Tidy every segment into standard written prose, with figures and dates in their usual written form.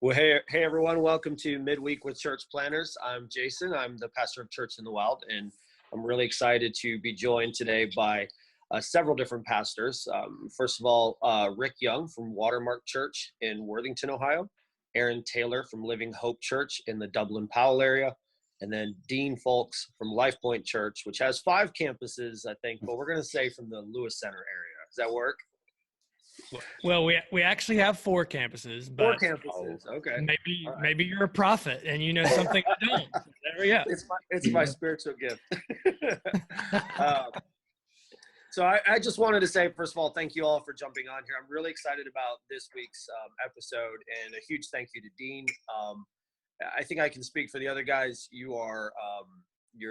Well, hey everyone, welcome to Midweek with Church Planners. I'm Jason. I'm the pastor of Church in the Wild, and I'm really excited to be joined today by several different pastors. Fulks Rick Young from Watermark Church in Worthington, Ohio, Aaron Taylor from Living Hope Church in the Dublin-Powell area, and then Dean Fulks from Lifepoint Church, which has 5 campuses, I think, but we're going to say from the Lewis Center area. Does that work? Well, we actually have 4 campuses, but 4 campuses. Okay. Maybe you're a prophet and you know something I don't. There we go. It's my spiritual gift. So I just wanted to say, first of all, thank you all for jumping on here. I'm really excited about this week's episode, and a huge thank you to Dean. I think I can speak for the other guys. You're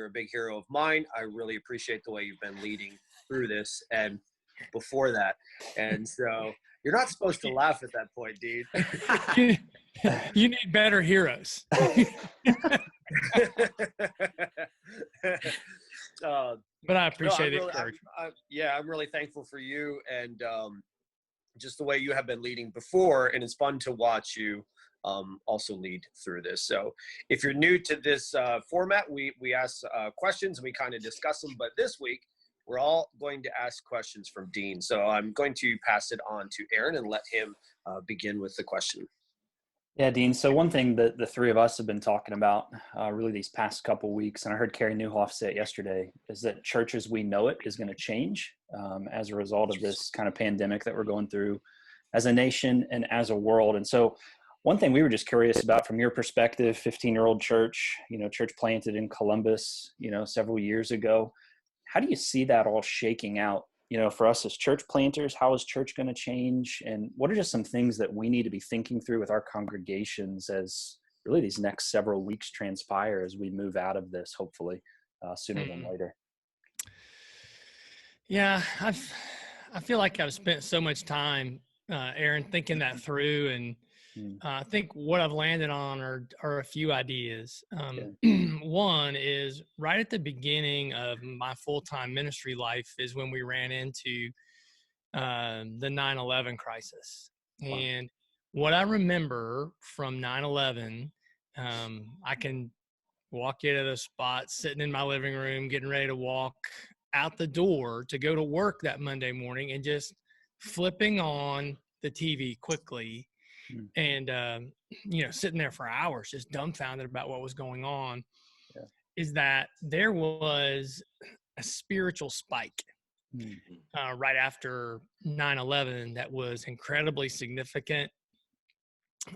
a big hero of mine. I really appreciate the way you've been leading through this and before that. And so you're not supposed to laugh at that point, Dean. You need better heroes. But I appreciate it. I'm really thankful for you and just the way you have been leading before, and it's fun to watch you also lead through this. So if you're new to this format, we ask questions and we kind of discuss them, but this week we're all going to ask questions from Dean. So I'm going to pass it on to Aaron and let him begin with the question. Yeah, Dean. So one thing that the 3 of us have been talking about really these past couple weeks, and I heard Carrie Newhoff say it yesterday, is that church as we know it is going to change as a result of this kind of pandemic that we're going through as a nation and as a world. And so one thing we were just curious about from your perspective, 15-year-old church, church planted in Columbus, several years ago. How do you see that all shaking out, for us as church planters? How is church going to change? And what are just some things that we need to be thinking through with our congregations as really these next several weeks transpire as we move out of this, hopefully, sooner than later? Yeah, I feel like I've spent so much time, Aaron, thinking that through, and I think what I've landed on are a few ideas. One is right at the beginning of my full-time ministry life is when we ran into the 9/11 crisis. Wow. And what I remember from 9/11, I can walk into the spot, sitting in my living room, getting ready to walk out the door to go to work that Monday morning, and just flipping on the TV quickly. And, sitting there for hours, just dumbfounded about what was going on, is that there was a spiritual spike right after 9/11 that was incredibly significant.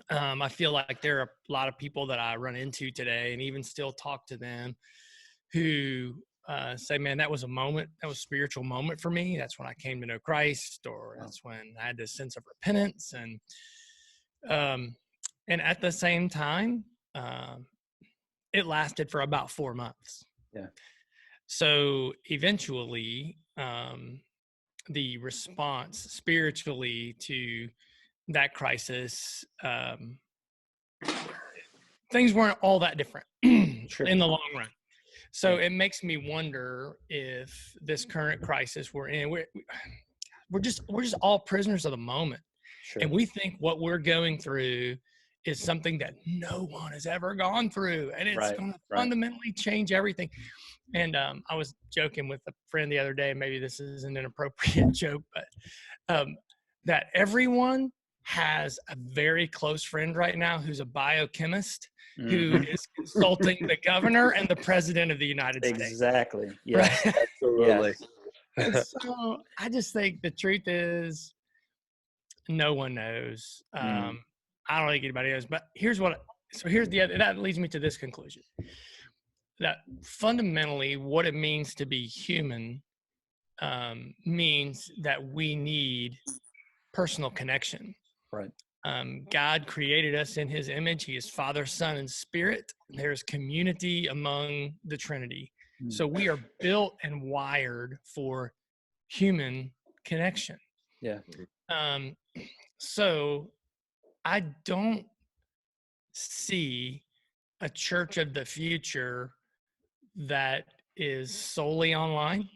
I feel like there are a lot of people that I run into today and even still talk to them who say, man, that was a spiritual moment for me. That's when I came to know Christ, or that's when I had this sense of repentance. And at the same time, it lasted for about 4 months. Yeah. So eventually, the response spiritually to that crisis, things weren't all that different in the long run. So it makes me wonder if this current crisis we're in, we're just all prisoners of the moment. Sure. And we think what we're going through is something that no one has ever gone through, and it's going to fundamentally change everything. And I was joking with a friend the other day, maybe this isn't an appropriate joke, but that everyone has a very close friend right now who's a biochemist who is consulting the governor and the president of the United States. Exactly. Yes, right? Absolutely. And so I just think the truth is, no one knows. I don't think anybody knows, but here's the other, that leads me to this conclusion, that fundamentally what it means to be human means that we need personal connection. Right. God created us in his image. He is Father, Son, and Spirit. There's community among the Trinity. So we are built and wired for human connection. Yeah. So I don't see a church of the future that is solely online.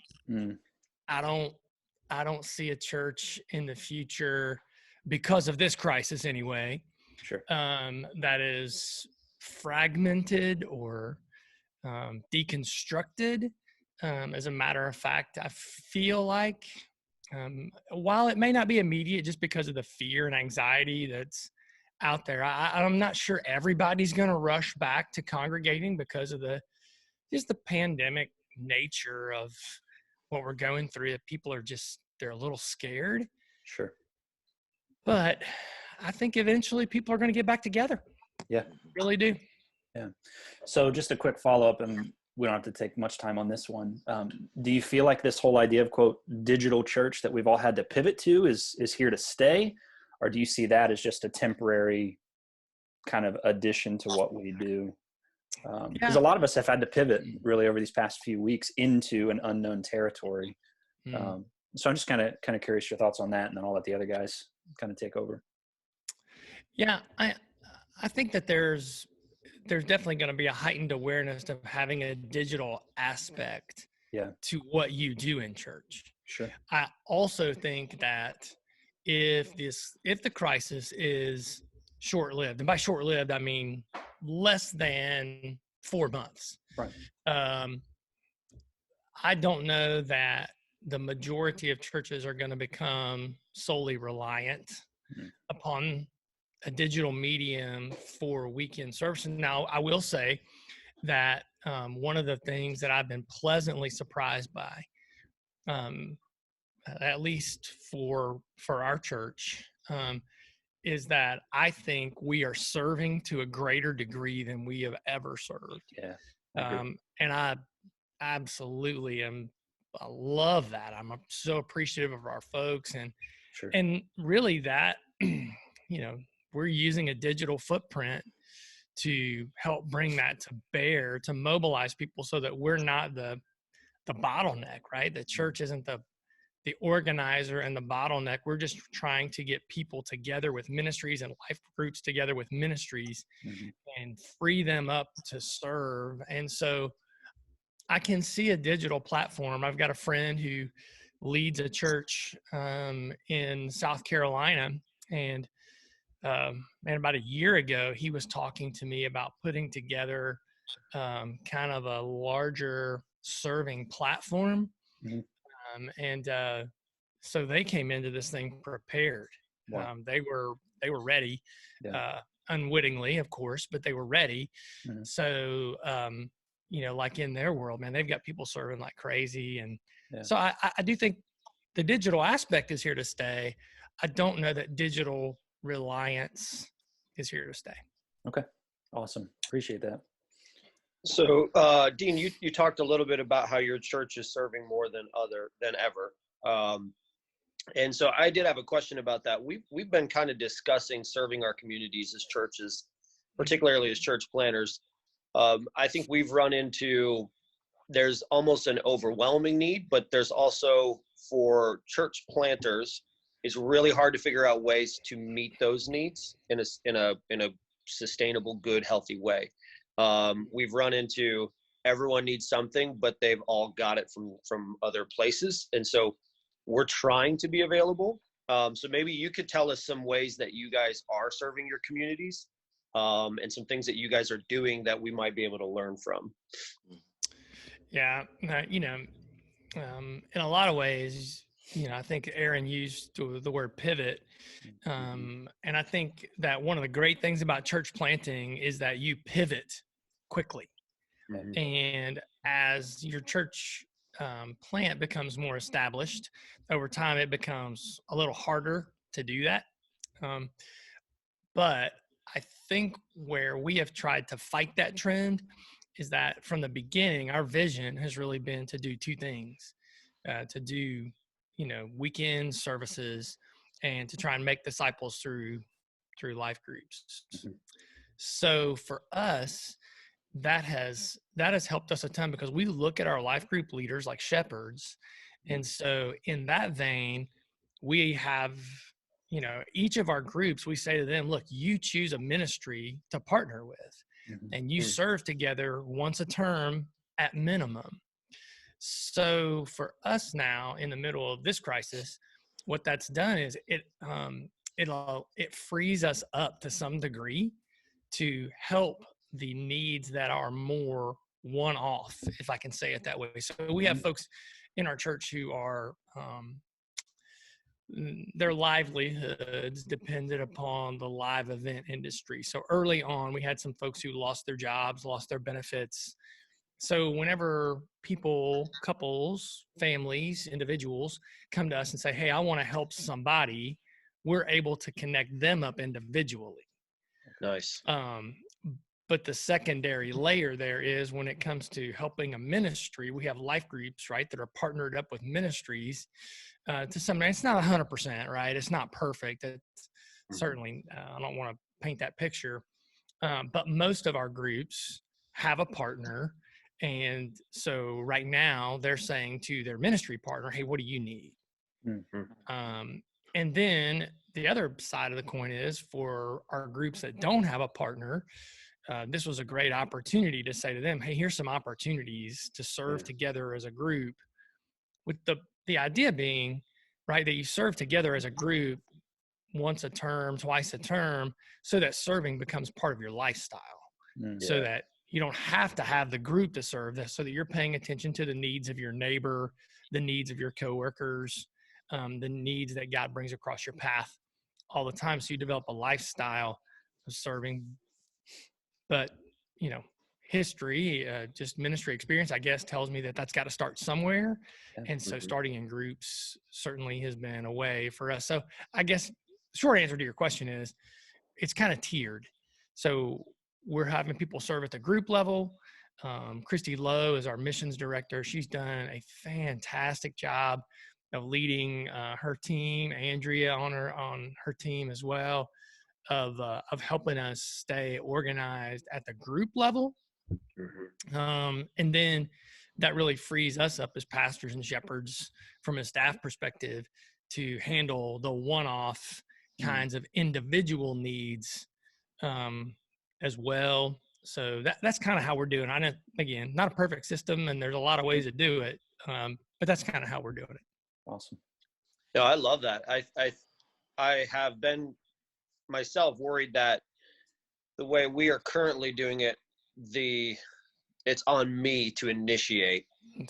I don't see a church in the future, because of this crisis anyway, Sure. that is fragmented or deconstructed. As a matter of fact, I feel like while it may not be immediate just because of the fear and anxiety that's out there, I'm not sure everybody's going to rush back to congregating because of the pandemic nature of what we're going through. That people are they're a little scared. Sure. But I think eventually people are going to get back together. Yeah. Really do. Yeah. So just a quick follow-up, and we don't have to take much time on this one. Do you feel like this whole idea of, quote, digital church that we've all had to pivot to is here to stay? Or do you see that as just a temporary kind of addition to what we do? Because a lot of us have had to pivot really over these past few weeks into an unknown territory. So I'm just kind of curious your thoughts on that, and then I'll let the other guys kind of take over. Yeah, I think that there's definitely going to be a heightened awareness of having a digital aspect to what you do in church. Sure. I also think that if the crisis is short-lived, and by short-lived I mean less than 4 months. Right. I don't know that the majority of churches are going to become solely reliant upon a digital medium for weekend services. Now, I will say that one of the things that I've been pleasantly surprised by, at least for our church, is that I think we are serving to a greater degree than we have ever served. Yeah. And I absolutely am. I love that. I'm so appreciative of our folks, and Sure. and really that, we're using a digital footprint to help bring that to bear, to mobilize people so that we're not the bottleneck, right? The church isn't the organizer and the bottleneck. We're just trying to get people together with ministries and life groups together with ministries and free them up to serve. And so I can see a digital platform. I've got a friend who leads a church in South Carolina, and about a year ago, he was talking to me about putting together kind of a larger serving platform. So they came into this thing prepared. Wow. They were ready, unwittingly, of course, but they were ready. So, like in their world, man, they've got people serving like crazy. And so I do think the digital aspect is here to stay. I don't know that digital reliance is here to stay. Okay. Awesome. Appreciate that. So, Dean, you talked a little bit about how your church is serving more than ever. And so I did have a question about that. We've been kind of discussing serving our communities as churches, particularly as church planners. I think we've run into, there's almost an overwhelming need, but there's also, for church planters, it's really hard to figure out ways to meet those needs in a sustainable, good, healthy way. We've run into everyone needs something, but they've all got it from other places. And so we're trying to be available. So maybe you could tell us some ways that you guys are serving your communities, and some things that you guys are doing that we might be able to learn from. Yeah. In a lot of ways, I think Aaron used the word pivot. And I think that one of the great things about church planting is that you pivot quickly. And as your church plant becomes more established over time, it becomes a little harder to do that. But I think where we have tried to fight that trend is that from the beginning, our vision has really been to do two things, to do weekend services and to try and make disciples through life groups. So for us, that has helped us a ton, because we look at our life group leaders like shepherds. And so in that vein, we have, each of our groups, we say to them, look, you choose a ministry to partner with, and you serve together once a term at minimum. So for us now, in the middle of this crisis, what that's done is it frees us up to some degree to help the needs that are more one-off, if I can say it that way. So we have folks in our church who are their livelihoods depended upon the live event industry. So early on, we had some folks who lost their jobs, lost their benefits. So whenever people, couples, families, individuals come to us and say, hey, I want to help somebody, we're able to connect them up individually. Nice. But the secondary layer there is when it comes to helping a ministry, we have life groups, right, that are partnered up with ministries to some extent. It's not 100%, right? It's not perfect. It's certainly, I don't want to paint that picture. But most of our groups have a partner. And so right now they're saying to their ministry partner, hey, what do you need? And then the other side of the coin is for our groups that don't have a partner, this was a great opportunity to say to them, hey, here's some opportunities to serve together as a group, with the idea being, right, that you serve together as a group once a term, twice a term, so that serving becomes part of your lifestyle. So that you don't have to have the group to serve, that so that you're paying attention to the needs of your neighbor, the needs of your coworkers, the needs that God brings across your path all the time. So you develop a lifestyle of serving. But, you know, history, just ministry experience, I guess, tells me that that's got to start somewhere. And so starting in groups certainly has been a way for us. So I guess short answer to your question is it's kind of tiered. So we're having people serve at the group level. Christy Lowe is our missions director. She's done a fantastic job of leading her team, Andrea on her team as well, of helping us stay organized at the group level. And then that really frees us up as pastors and shepherds from a staff perspective to handle the one-off kinds of individual needs as well. So that's kind of how we're doing. I know, again, not a perfect system, and there's a lot of ways to do it, but that's kind of how we're doing it. Awesome. No, I love that. I have been myself worried that the way we are currently doing it, it's on me to initiate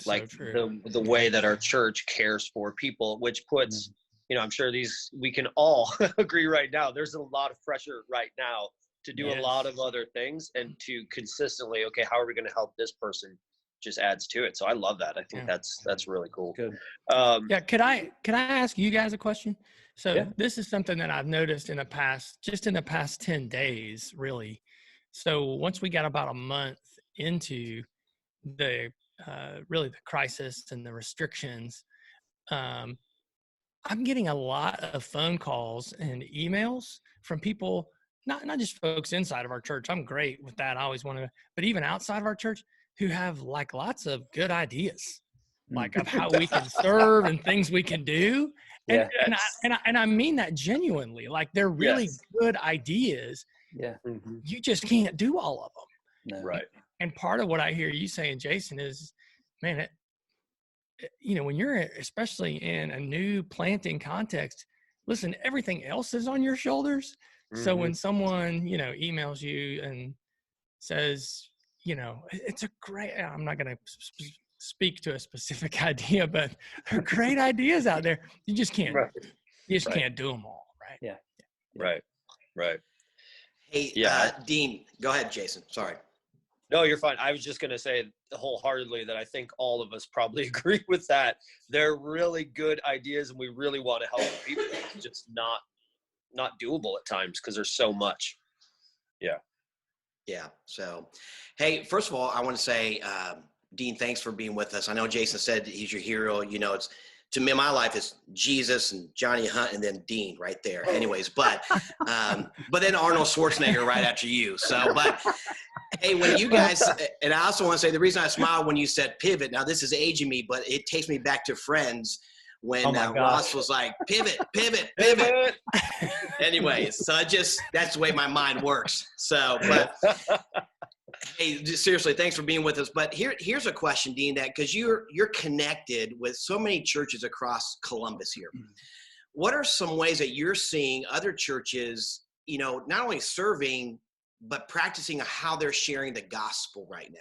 the way that our church cares for people, which puts, you know, I'm sure we can all agree right now, there's a lot of pressure right now to do a lot of other things, and to consistently, okay, how are we going to help this person, just adds to it. So I love that. I think that's really cool. Good. Could I ask you guys a question? So this is something that I've noticed in the past 10 days, really. So once we got about a month into the really the crisis and the restrictions, I'm getting a lot of phone calls and emails from people, not just folks inside of our church. I'm great with that. I always want to, but even outside of our church, who have like lots of good ideas, like of how we can serve and things we can do. And, and I mean that genuinely, like they're really good ideas. Yeah. You just can't do all of them. No. Right. And part of what I hear you saying, Jason, is, man, you know, when you're especially in a new planting context, listen, everything else is on your shoulders. So when someone, you know, emails you and says, you know, it's a great, I'm not going to speak to a specific idea, but there are great ideas out there. You just can't, can't do them all. Right. Yeah. Right. Hey, Dean, go ahead, Jason. Sorry. No, you're fine. I was just going to say wholeheartedly that I think all of us probably agree with that. They're really good ideas, and we really want to help people. It's just not doable at times because there's so much. Yeah. So, hey, first of all, I want to say, Dean, thanks for being with us. I know Jason said he's your hero. You know, it's, to me, my life is Jesus and Johnny Hunt and then Dean right there. Anyways, but then Arnold Schwarzenegger right after you. So, but hey, when you guys, and I also want to say the reason I smiled when you said pivot, now this is aging me, but it takes me back to Friends when Ross was like, pivot. Anyways, so that's the way my mind works. So, but hey, seriously, thanks for being with us. But here's a question, Dean, that because you're connected with so many churches across Columbus here. what are some ways that you're seeing other churches, not only serving, but practicing how they're sharing the gospel right now?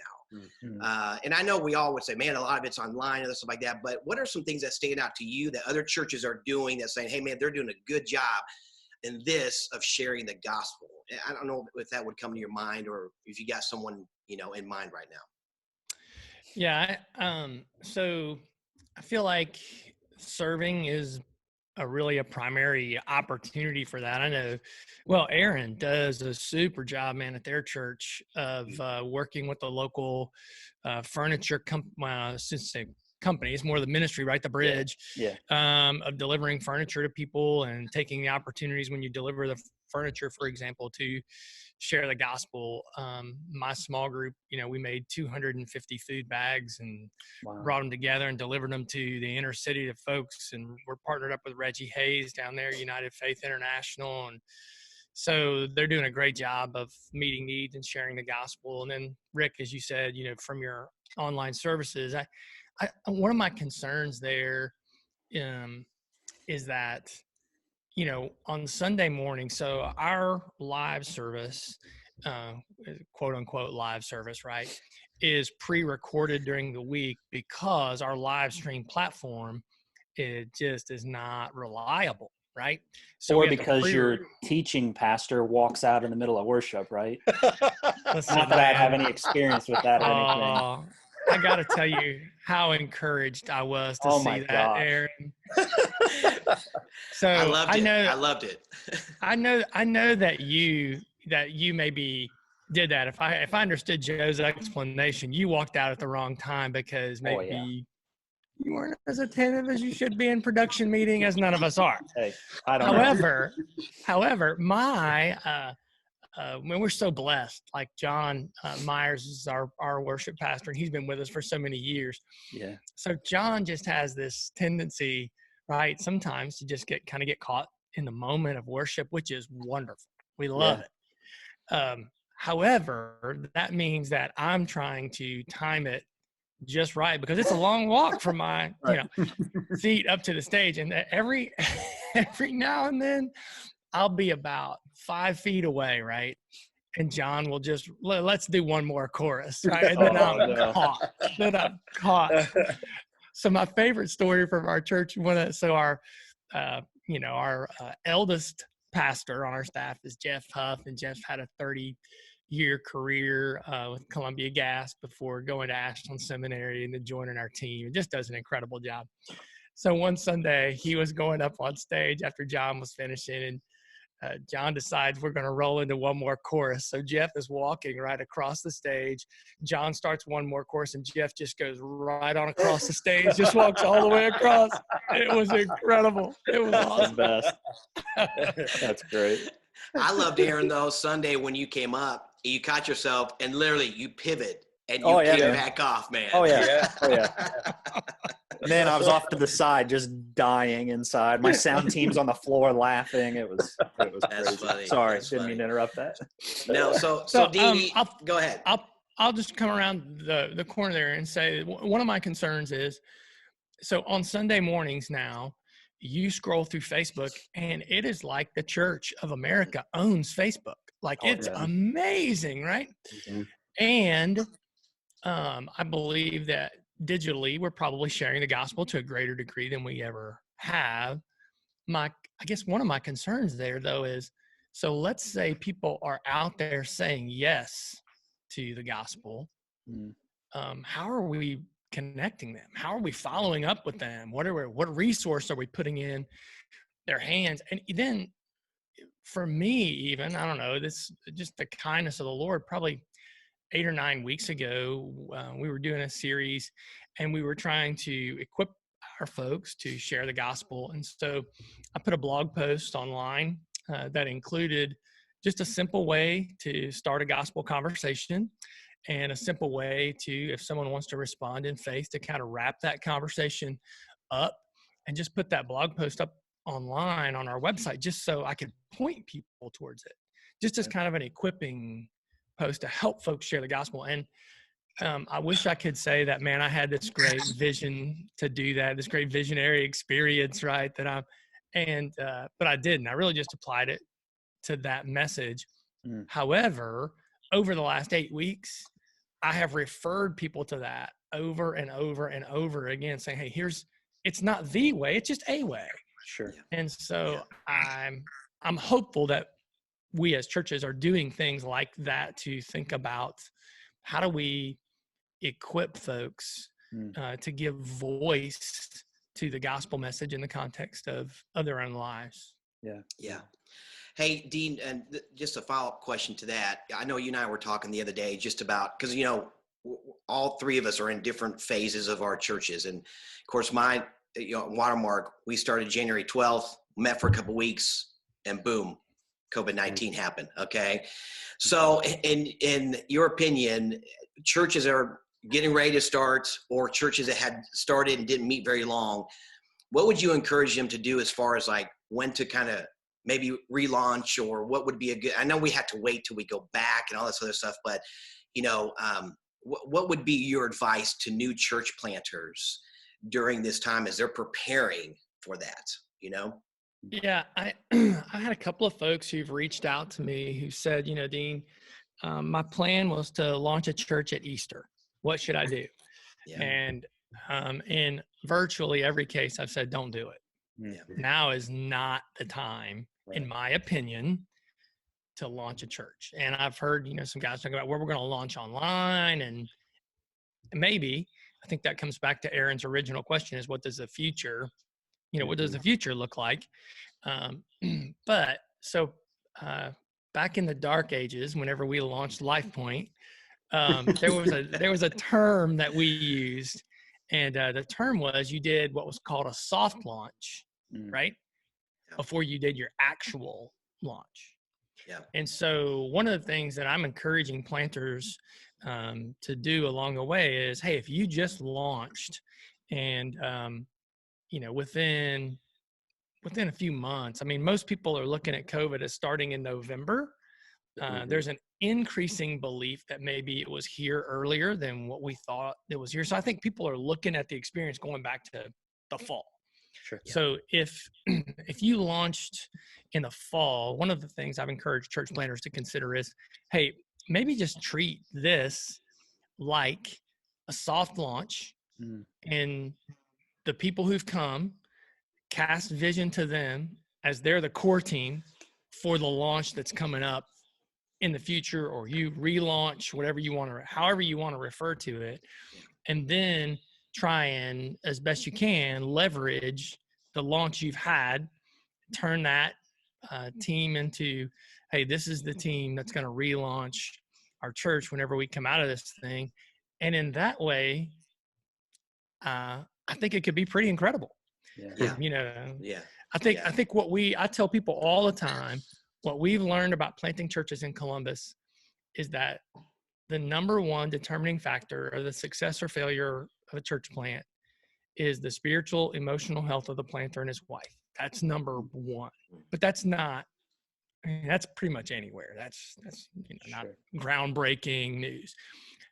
Mm-hmm. And I know we all would say, man, a lot of it's online and stuff like that, but what are some things that stand out to you that other churches are doing that's saying, hey, man, they're doing a good job in this of sharing the gospel? I don't know if that would come to your mind or if you got someone, in mind right now. Yeah. So I feel like serving is a primary opportunity for that. I know, well, Aaron does a super job, man, at their church of working with the local furniture company. It's more the ministry, right? The bridge of delivering furniture to people and taking the opportunities when you deliver the furniture, for example, to share the gospel. My small group, we made 250 food bags and brought them together and delivered them to the inner city to folks. And we're partnered up with Reggie Hayes down there, United Faith International. And so they're doing a great job of meeting needs and sharing the gospel. And then Rick, as you said, from your online services, one of my concerns there is that, on Sunday morning, so our live service, quote unquote live service, right, is pre-recorded during the week because our live stream platform, it just is not reliable, right? So or because your teaching pastor walks out in the middle of worship, right? Listen, not that I have any experience with that or anything. I got to tell you how encouraged I was to see that, Aaron. So I loved it. I know that you maybe did that. If I understood Joe's explanation, you walked out at the wrong time because maybe you weren't as attentive as you should be in production meeting, as none of us are. Hey, I don't know. However, when we're so blessed, like John Myers is our worship pastor, and he's been with us for so many years. Yeah. So John just has this tendency, right, sometimes to just get caught in the moment of worship, which is wonderful. We love it. However, that means that I'm trying to time it just right because it's a long walk from my seat up to the stage, and every now and then I'll be about 5 feet away, right? And John will just, let's do one more chorus, right? And then I'm caught. So my favorite story from our church, our eldest pastor on our staff is Jeff Huff, and Jeff had a 30-year career with Columbia Gas before going to Ashland Seminary and then joining our team. It just does an incredible job. So one Sunday, he was going up on stage after John was finishing, and John decides we're going to roll into one more chorus. So Jeff is walking right across the stage. John starts one more chorus, and Jeff just goes right on across the stage, just walks all the way across. It was incredible. It was awesome. That's the best. That's great. I loved, Aaron, though, Sunday when you came up, you caught yourself, and literally you pivot and you came back off, man. Oh, yeah. Man, I was off to the side, just dying inside. My sound team's on the floor laughing. It was That's crazy. Funny. Sorry, That's didn't funny. mean to interrupt that. No, so Dean, go ahead. I'll just come around the corner there and say one of my concerns is, so on Sunday mornings now, you scroll through Facebook and it is like the Church of America owns Facebook. Like it's amazing, right? Mm-hmm. And I believe that digitally, we're probably sharing the gospel to a greater degree than we ever have. I guess one of my concerns there, though, is, so let's say people are out there saying yes to the gospel. How are we connecting them? How are we following up with them? What resource are we putting in their hands? And then for me, even, I don't know, this just the kindness of the Lord, probably 8 or 9 weeks ago, we were doing a series and we were trying to equip our folks to share the gospel. And so I put a blog post online that included just a simple way to start a gospel conversation and a simple way to, if someone wants to respond in faith, to kind of wrap that conversation up and just put that blog post up online on our website, just so I could point people towards it, just as kind of an equipping post to help folks share the gospel. And I wish I could say that, man, I had this great vision to do that, this great visionary experience, right? And, but I didn't. I really just applied it to that message. However, over the last 8 weeks, I have referred people to that over and over and over again, saying, hey, it's not the way, it's just a way. Sure. And so I'm hopeful that we as churches are doing things like that to think about how do we equip folks to give voice to the gospel message in the context of their own lives. Yeah. Hey, Dean, and just a follow-up question to that. I know you and I were talking the other day just about, because, all three of us are in different phases of our churches. And of course, mine, Watermark, we started January 12th, met for a couple of weeks, and boom, COVID-19 happened. Okay. So in your opinion, churches are getting ready to start, or churches that had started and didn't meet very long, what would you encourage them to do as far as like when to kind of maybe relaunch, or what would be a good, I know we have to wait till we go back and all this other stuff, but what would be your advice to new church planters during this time as they're preparing for that, Yeah, I had a couple of folks who've reached out to me who said, Dean, my plan was to launch a church at Easter. What should I do? Yeah. And in virtually every case, I've said, don't do it. Yeah. Now is not the time, in my opinion, to launch a church. And I've heard, some guys talking about where we're going to launch online, and maybe, I think that comes back to Aaron's original question is, what does the future, what does the future look like? But so back in the dark ages, whenever we launched Lifepoint, there was a term that we used, and the term was you did what was called a soft launch, right? Before you did your actual launch. Yeah. And so one of the things that I'm encouraging planters to do along the way is, hey, if you just launched and, within a few months, I mean, most people are looking at COVID as starting in November. There's an increasing belief that maybe it was here earlier than what we thought it was here. So I think people are looking at the experience going back to the fall. Sure. So if you launched in the fall, one of the things I've encouraged church planters to consider is, hey, maybe just treat this like a soft launch, and the people who've come, cast vision to them as they're the core team for the launch that's coming up in the future, or you relaunch, however you want to refer to it. And then try and, as best you can, leverage the launch you've had, turn that team into, hey, this is the team that's going to relaunch our church whenever we come out of this thing. And in that way, I think it could be pretty incredible. I think I tell people all the time, what we've learned about planting churches in Columbus is that the number one determining factor of the success or failure of a church plant is the spiritual, emotional health of the planter and his wife. That's number one. But that's pretty much anywhere. That's not groundbreaking news.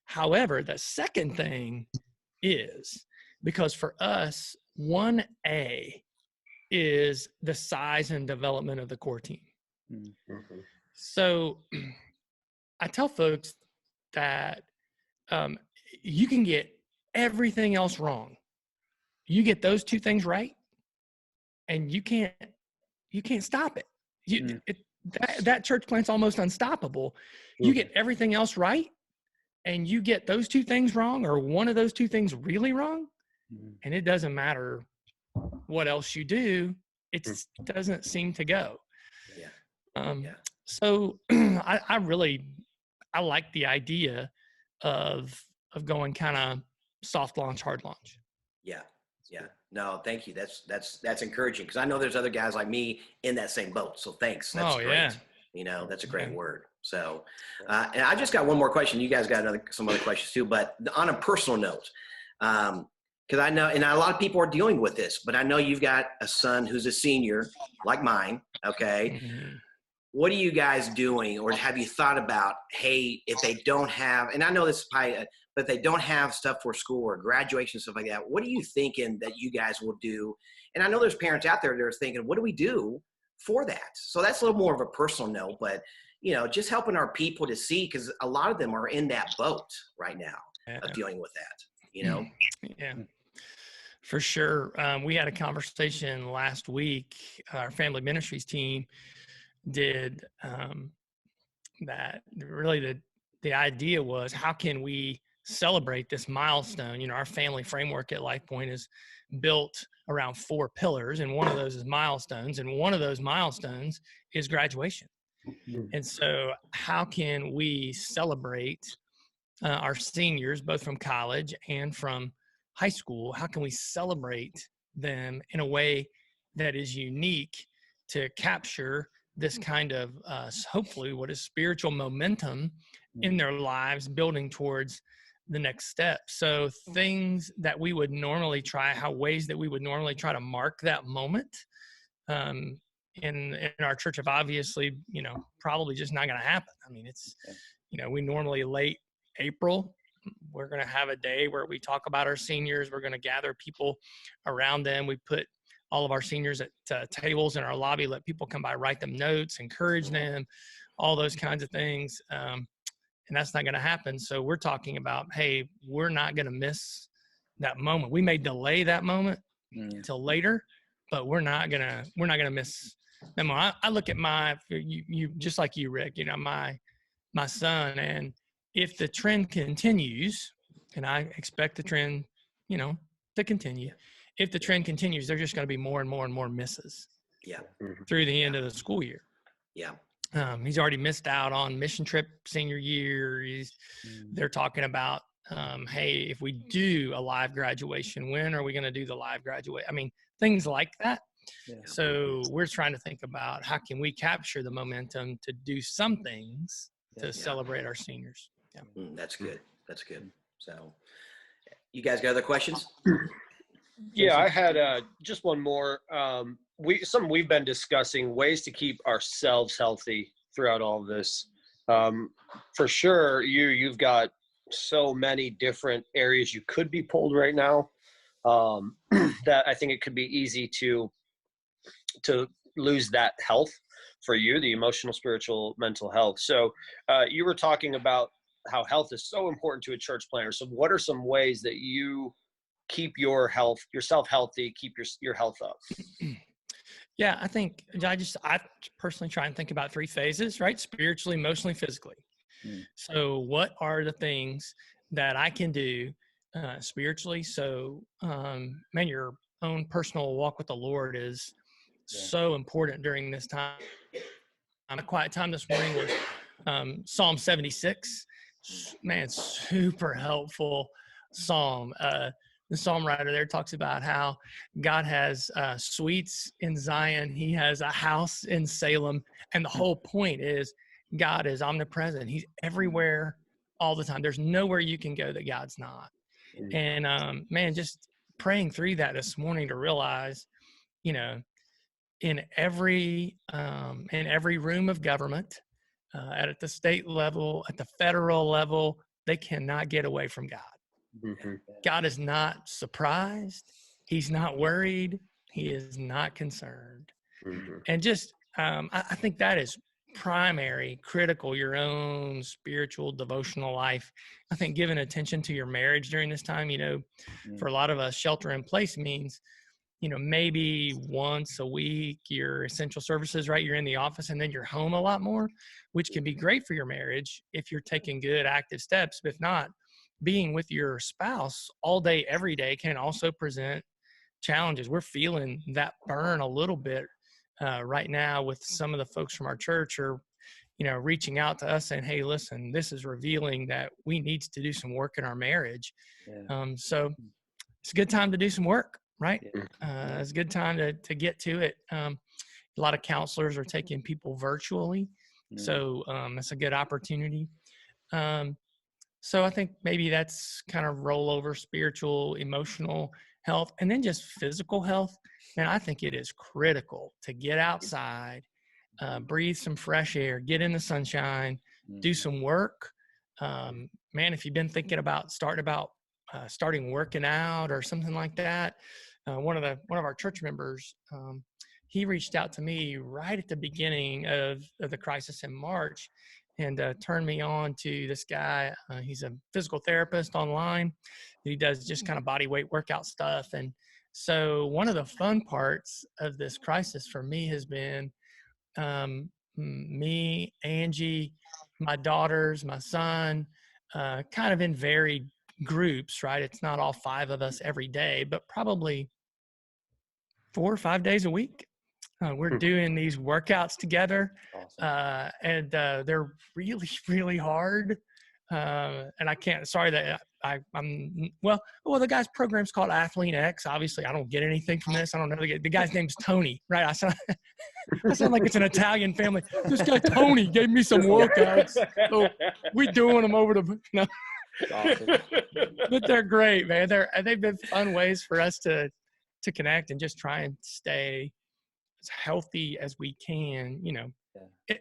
However, the second thing is, because for us, 1A is the size and development of the core team. So I tell folks that you can get everything else wrong. You get those two things right, and you can't stop it. That church plant's almost unstoppable. You get everything else right, and you get those two things wrong, or one of those two things really wrong, and it doesn't matter what else you do, it doesn't seem to go. So I like the idea of going kind of soft launch, hard launch. Yeah. No, thank you. That's encouraging, because I know there's other guys like me in that same boat. So thanks. That's great. Yeah. That's a great word. So, and I just got one more question. You guys got some other questions too, but on a personal note, because I know, and a lot of people are dealing with this, but I know you've got a son who's a senior like mine. Okay. what are you guys doing, or have you thought about, hey, if they don't have, and I know this is probably, but if they don't have stuff for school or graduation, stuff like that, what are you thinking that you guys will do? And I know there's parents out there that are thinking, what do we do for that? So that's a little more of a personal note, but just helping our people to see, because a lot of them are in that boat right now of dealing with that, Yeah, for sure. We had a conversation last week. Our family ministries team did that. Really, the idea was, how can we celebrate this milestone? Our family framework at Lifepoint is built around 4 pillars, and one of those is milestones, and one of those milestones is graduation. And so how can we celebrate our seniors, both from college and from high school? How can we celebrate them in a way that is unique to capture this kind of hopefully what is spiritual momentum in their lives, building towards the next step? So things that we would normally try, ways that we would normally try to mark that moment in our church have obviously, probably just not going to happen. I mean, it's, we normally late April, we're going to have a day where we talk about our seniors. We're going to gather people around them. We put all of our seniors at tables in our lobby, let people come by, write them notes, encourage them, all those kinds of things. And that's not going to happen. So we're talking about, hey, we're not going to miss that moment. We may delay that moment until later, but we're not gonna miss them. I look at you just like you, Rick, my son, and if the trend continues, and I expect the trend, to continue, if the trend continues, there's just going to be more and more and more misses through the end of the school year. Yeah. He's already missed out on mission trip senior year. They're talking about, hey, if we do a live graduation, when are we going to do the live graduation? I mean, things like that. Yeah. So we're trying to think about, how can we capture the momentum to do some things to celebrate our seniors? Yeah. That's good. That's good. So you guys got other questions? Yeah, I had just one more. We've been discussing ways to keep ourselves healthy throughout all of this. For sure, you've got so many different areas you could be pulled right now, that I think it could be easy to lose that health for you, the emotional, spiritual, mental health. So you were talking about how health is so important to a church planner. So what are some ways that you keep yourself healthy, keep your health up? Yeah, I think I personally try and think about 3 phases, right? Spiritually, emotionally, physically. So what are the things that I can do spiritually? So, your own personal walk with the Lord is so important during this time. A quiet time this morning was Psalm 76. Man, super helpful psalm. The psalm writer there talks about how God has suites in Zion. He has a house in Salem. And the whole point is God is omnipresent. He's everywhere all the time. There's nowhere you can go that God's not. And just praying through that this morning to realize, in every room of government, at the state level, at the federal level, they cannot get away from God. Mm-hmm. God is not surprised. He's not worried. He is not concerned. Mm-hmm. And just, I think that is primary, critical, your own spiritual devotional life. I think giving attention to your marriage during this time, for a lot of us, shelter in place means, maybe once a week, your essential services, right? You're in the office and then you're home a lot more, which can be great for your marriage if you're taking good active steps. But if not, being with your spouse all day, every day can also present challenges. We're feeling that burn a little bit right now with some of the folks from our church are, reaching out to us saying, hey, listen, this is revealing that we need to do some work in our marriage. Yeah. So it's a good time to do some work, right? It's a good time to get to it. A lot of counselors are taking people virtually. So it's a good opportunity. So I think maybe that's kind of rollover spiritual, emotional health, and then just physical health. And I think it is critical to get outside breathe some fresh air, get in the sunshine, do some work. Man, if you've been thinking about starting working out or something like that, one of our church members, he reached out to me right at the beginning of the crisis in March, and turned me on to this guy. He's a physical therapist online. He does just kind of body weight workout stuff. And so one of the fun parts of this crisis for me has been me, Angie, my daughters, my son, kind of in varied groups, right? It's not all 5 of us every day, but probably 4 or 5 days a week. We're doing these workouts together. Awesome. And they're really, really hard. And I can't, sorry that the guy's program's called Athlete X. Obviously, I don't get anything from this. I don't know. The guy's name's Tony, right? I sound like it's an Italian family. This guy, Tony, gave me some workouts. So we doing them over the, no. Awesome. But they're great, man. They've been fun ways for us to connect and just try and stay as healthy as we can,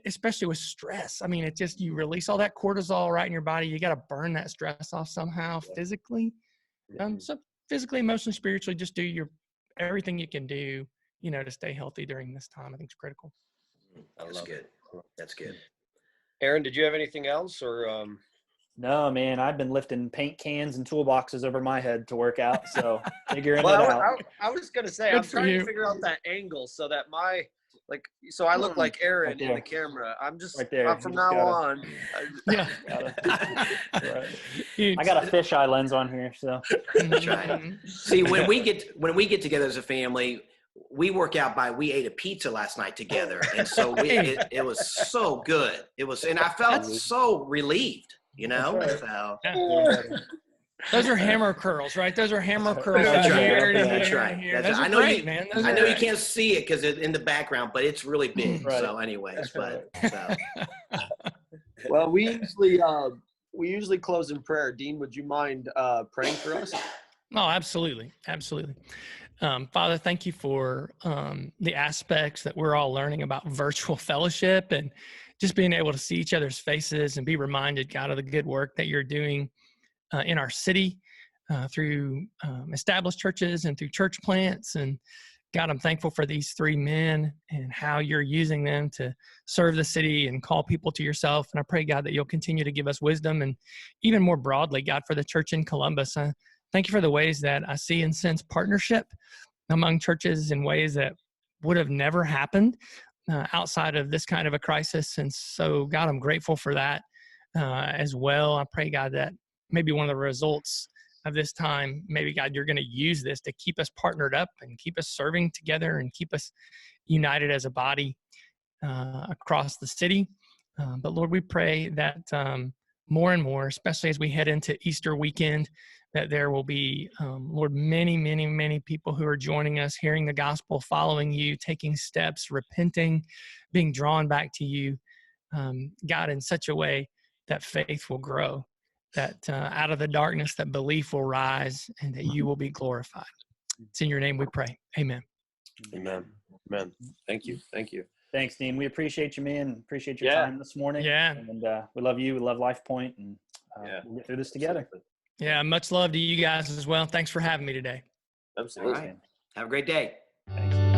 especially with stress. I mean, it just, you release all that cortisol right in your body. You got to burn that stress off somehow physically. So physically, emotionally, spiritually, just do everything you can do, to stay healthy during this time. I think it's critical. That's good. Aaron, did you have anything else or? No, man, I've been lifting paint cans and toolboxes over my head to work out. So figuring it out. I was going to say, I'm trying to figure out that angle so that I look like Aaron in the camera. I'm just, right there. From now on. Yeah. I got a fisheye lens on here. So that's right. See, when we get together as a family, we work out we ate a pizza last night together. And so it was so good. And I felt so relieved. Right. So those are hammer curls, right? Those are hammer curls. That's right. That's I know great, man. I know you can't see it because it's in the background, but it's really big. Right. So, anyways, Well, we usually close in prayer. Dean, would you mind praying for us? Oh, absolutely, absolutely. Father, thank you for the aspects that we're all learning about virtual fellowship and just being able to see each other's faces and be reminded, God, of the good work that you're doing in our city through established churches and through church plants. And God, I'm thankful for these 3 men and how you're using them to serve the city and call people to yourself. And I pray, God, that you'll continue to give us wisdom, and even more broadly, God, for the church in Columbus. Thank you for the ways that I see and sense partnership among churches in ways that would have never happened outside of this kind of a crisis. And so, God, I'm grateful for that as well. I pray, God, that maybe one of the results of this time, maybe, God, you're going to use this to keep us partnered up and keep us serving together and keep us united as a body across the city. But Lord, we pray that more and more, especially as we head into Easter weekend, that there will be, Lord, many, many, many people who are joining us, hearing the gospel, following you, taking steps, repenting, being drawn back to you, God, in such a way that faith will grow, that out of the darkness, that belief will rise, and that you will be glorified. It's in your name we pray. Amen. Amen. Amen. Thank you. Thank you. Thanks, Dean. We appreciate you, man. Appreciate your time this morning. Yeah. And we love you. We love Lifepoint, and we'll get through this together. Yeah, much love to you guys as well. Thanks for having me today. Absolutely. All right. Have a great day. Thanks.